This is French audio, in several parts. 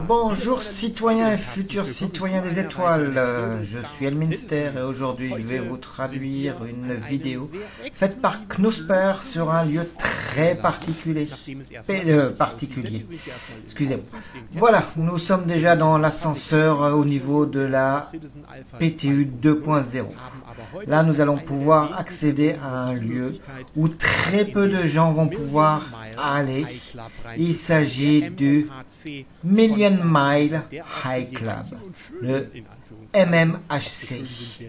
Bonjour citoyens et futurs citoyens des étoiles, je suis Elminster et aujourd'hui je vais vous traduire une vidéo faite par Knusper sur un lieu très particulier. Excusez-moi. Voilà, nous sommes déjà dans l'ascenseur au niveau de la PTU 2.0. Là, nous allons pouvoir accéder à un lieu où très peu de gens vont pouvoir aller. Il s'agit du Million Mile High Club, le MMHC.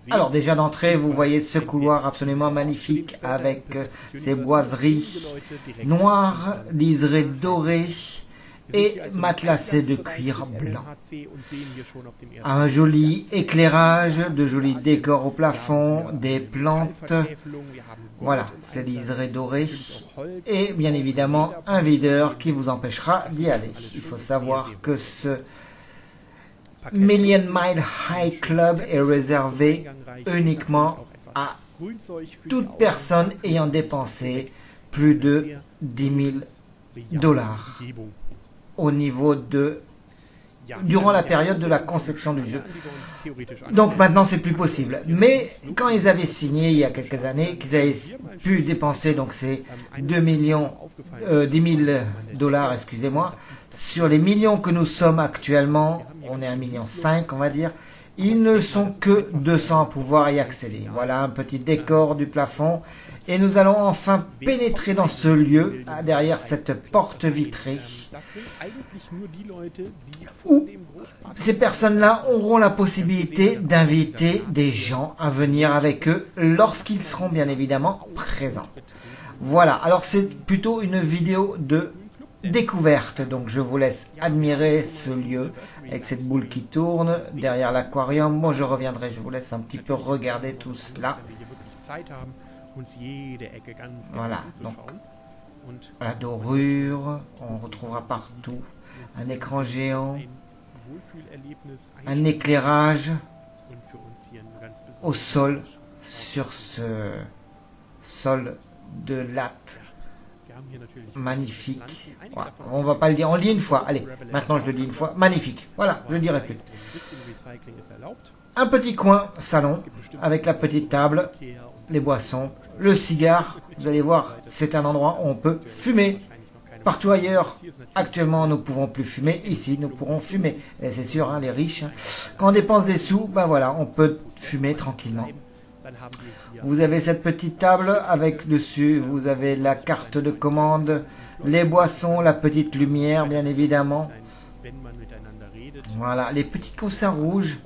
Alors déjà d'entrée, vous voyez ce couloir absolument magnifique avec ses boiseries noires, liserées dorées et matelassé de cuir blanc. Un joli éclairage, de jolis décors au plafond, des plantes. Voilà, c'est liseré doré. Et bien évidemment, un videur qui vous empêchera d'y aller. Il faut savoir que ce Million Mile High Club est réservé uniquement à toute personne ayant dépensé plus de 10 000 $ au niveau de durant la période de la conception du jeu. Donc maintenant c'est plus possible. Mais quand ils avaient signé il y a quelques années, qu'ils avaient pu dépenser donc ces 10 000 $, excusez-moi, sur les millions que nous sommes actuellement, on est 1,5 million on va dire, ils ne sont que 200 à pouvoir y accéder. Voilà un petit décor du plafond. Et nous allons enfin pénétrer dans ce lieu, derrière cette porte vitrée, où ces personnes-là auront la possibilité d'inviter des gens à venir avec eux lorsqu'ils seront bien évidemment présents. Voilà, alors c'est plutôt une vidéo de découverte, donc je vous laisse admirer ce lieu avec cette boule qui tourne derrière l'aquarium. Moi je reviendrai, je vous laisse un petit peu regarder tout cela. Voilà, donc la dorure, on retrouvera partout un écran géant, un éclairage au sol sur ce sol de latte magnifique. Voilà, on va pas le dire, on le dit une fois, allez, maintenant je le dis une fois, magnifique, voilà, je ne le dirai plus. Un petit coin salon avec la petite table, les boissons, le cigare, vous allez voir, c'est un endroit où on peut fumer. Partout ailleurs, actuellement, nous ne pouvons plus fumer. Ici, nous pourrons fumer. Et c'est sûr, hein, les riches, hein, quand on dépense des sous, ben voilà, on peut fumer tranquillement. Vous avez cette petite table avec dessus, vous avez la carte de commande, les boissons, la petite lumière, bien évidemment. Voilà, les petits coussins rouges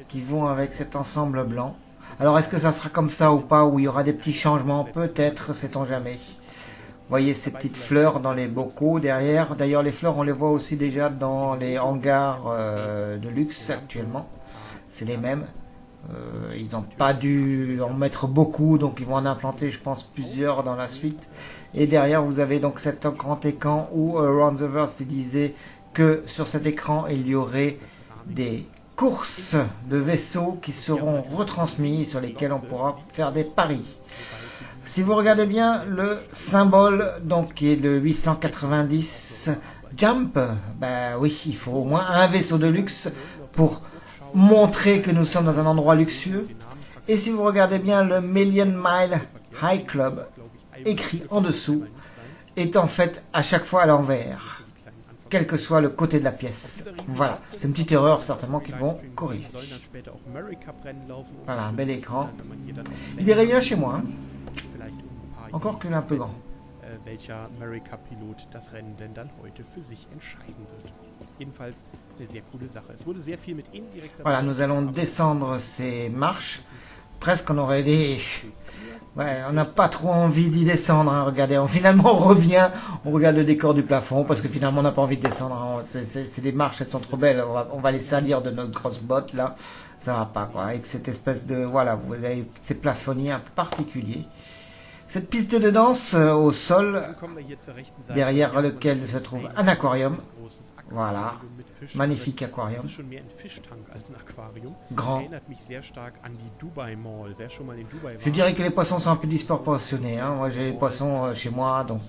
qui vont avec cet ensemble blanc. Alors, est-ce que ça sera comme ça ou pas, où il y aura des petits changements? Peut-être, sait-on jamais. Vous voyez ces petites fleurs dans les bocaux derrière. D'ailleurs, les fleurs, on les voit aussi déjà dans les hangars de luxe actuellement. C'est les mêmes. Ils n'ont pas dû en mettre beaucoup, donc ils vont en implanter, je pense, plusieurs dans la suite. Et derrière, vous avez donc cet grand écran où Ron the Verse disait que sur cet écran, il y aurait des courses de vaisseaux qui seront retransmis, sur lesquels on pourra faire des paris. Si vous regardez bien le symbole, donc qui est le 890 Jump, bah oui, il faut au moins un vaisseau de luxe pour montrer que nous sommes dans un endroit luxueux. Et si vous regardez bien le Million Mile High Club, écrit en dessous, est en fait à chaque fois à l'envers, quel que soit le côté de la pièce. Voilà, c'est une petite erreur certainement qu'ils vont corriger. Voilà, un bel écran. Il irait bien chez moi, hein. Encore qu'il est un peu grand. Voilà, nous allons descendre ces marches. Presque on aurait des... Ouais, on n'a pas trop envie d'y descendre, hein. Regardez, finalement on revient, on regarde le décor du plafond, parce que finalement on n'a pas envie de descendre, hein. C'est des marches, elles sont trop belles, on va les salir de notre grosse botte là, ça va pas quoi, avec cette espèce de, voilà, vous avez ces plafonniers un peu particuliers. Cette piste de danse au sol, derrière lequel se trouve un aquarium. Voilà, magnifique aquarium. Grand. Je dirais que les poissons sont un peu disproportionnés. Hein. Moi, j'ai les poissons chez moi, donc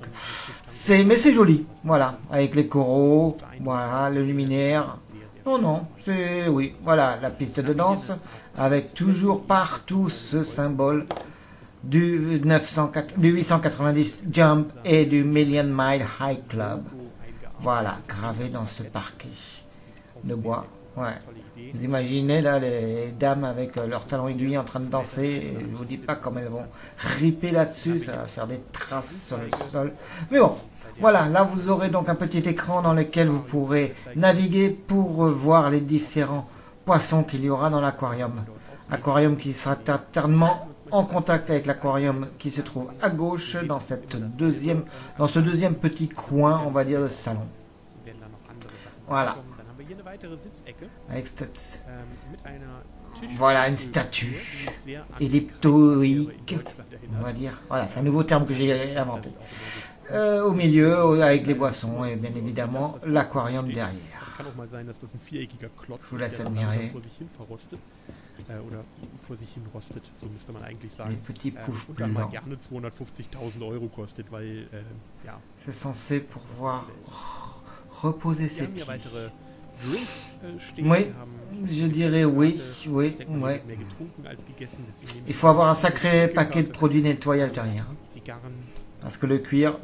mais c'est joli. Voilà, avec les coraux, voilà, le luminaire. Non, non, c'est oui. Voilà, la piste de danse avec toujours partout ce symbole du 890 Jump et du Million Mile High Club. Voilà, gravé dans ce parquet de bois. Ouais. Vous imaginez là les dames avec leurs talons aiguilles en train de danser. Et je vous dis pas comme elles vont riper là-dessus. Ça va faire des traces sur le sol. Mais bon, voilà. Là vous aurez donc un petit écran dans lequel vous pourrez naviguer pour voir les différents poissons qu'il y aura dans l'aquarium. Aquarium qui sera certainement en contact avec l'aquarium qui se trouve à gauche dans ce deuxième petit coin, on va dire, de salon. Voilà. Avec voilà une statue elliptoïque, on va dire. Voilà, c'est un nouveau terme que j'ai inventé. Au milieu, avec les boissons et bien évidemment l'aquarium derrière. Je vous laisse admirer. Les petits poufs blancs. C'est censé pouvoir reposer ses pieds. Oui, je dirais oui, oui, oui. Il faut avoir un sacré paquet de produits nettoyage derrière. Parce que le cuir,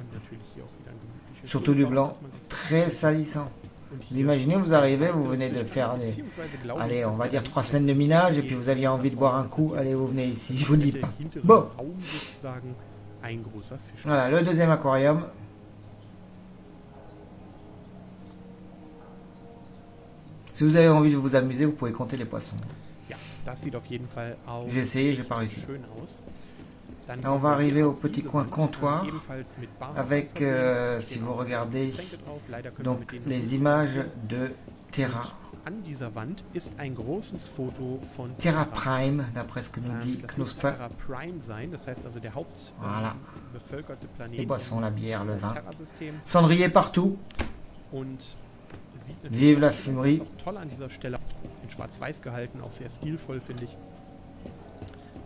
surtout du blanc, très salissant. Vous imaginez, vous arrivez, vous venez de faire allez, on va dire 3 semaines de minage, et puis vous aviez envie de boire un coup, allez, vous venez ici, je vous dis pas. Bon. Voilà, le deuxième aquarium. Si vous avez envie de vous amuser, vous pouvez compter les poissons. J'ai essayé, j'ai pas réussi. Là, on va arriver au petit coin comptoir avec, si vous regardez, donc les images de Terra. Terra Prime, d'après ce que nous dit Knusper. Voilà. Les boissons, la bière, le vin. Cendrier partout. Vive la fumerie.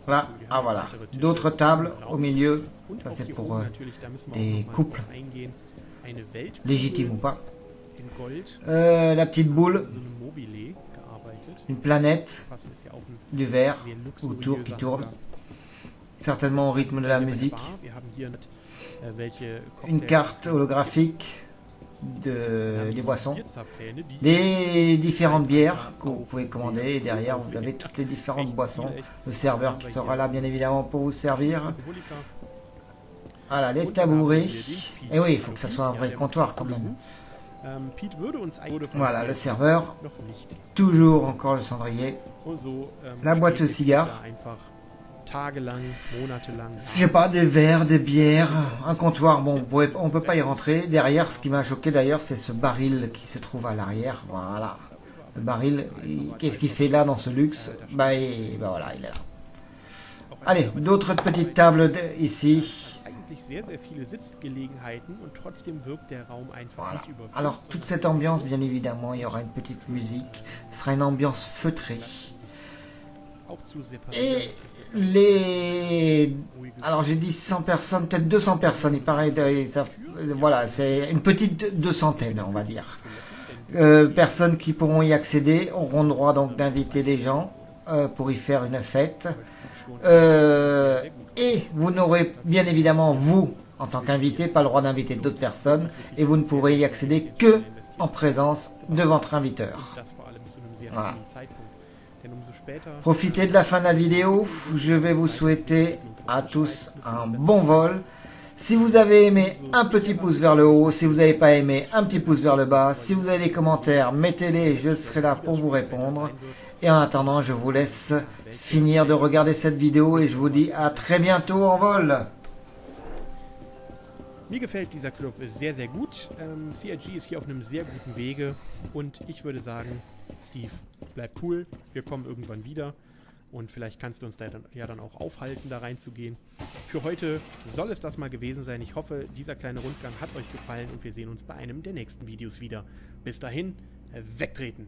Là, ah voilà, d'autres tables au milieu, ça c'est pour des couples, légitimes ou pas. La petite boule, une planète, du verre autour qui tourne, certainement au rythme de la musique. Une carte holographique des boissons, des différentes bières que vous pouvez commander, et derrière vous avez toutes les différentes boissons, le serveur qui sera là bien évidemment pour vous servir. Voilà, les tabourets, et oui, il faut que ça soit un vrai comptoir quand même. Voilà, le serveur, toujours encore le cendrier, la boîte aux cigares. Je sais pas, des verres, des bières, un comptoir, bon, on peut pas y rentrer. Derrière, ce qui m'a choqué d'ailleurs, c'est ce baril qui se trouve à l'arrière. Voilà. Le baril, qu'est-ce qu'il fait là dans ce luxe? Bah voilà, il est là. Allez, d'autres petites tables ici. Voilà. Alors, toute cette ambiance, bien évidemment, il y aura une petite musique. Ce sera une ambiance feutrée. Et alors j'ai dit 100 personnes, peut-être 200 personnes, il paraît, voilà, c'est une petite 200aine, on va dire. Personnes qui pourront y accéder auront le droit donc d'inviter des gens pour y faire une fête. Et vous n'aurez bien évidemment, vous, en tant qu'invité, pas le droit d'inviter d'autres personnes, et vous ne pourrez y accéder que en présence de votre inviteur. Voilà. Profitez de la fin de la vidéo. Je vais vous souhaiter à tous un bon vol. Si vous avez aimé, un petit pouce vers le haut. Si vous n'avez pas aimé, un petit pouce vers le bas. Si vous avez des commentaires, mettez-les. Je serai là pour vous répondre. Et en attendant, je vous laisse finir de regarder cette vidéo et je vous dis à très bientôt en vol. Mir gefällt dieser Club sehr, sehr gut. CIG ist hier auf einem sehr guten Wege und ich würde sagen, Steve, bleib cool, wir kommen irgendwann wieder und vielleicht kannst du uns da ja dann auch aufhalten, da reinzugehen. für heute soll es das mal gewesen sein. Ich hoffe, dieser kleine Rundgang hat euch gefallen und wir sehen uns bei einem der nächsten Videos wieder. Bis dahin, wegtreten!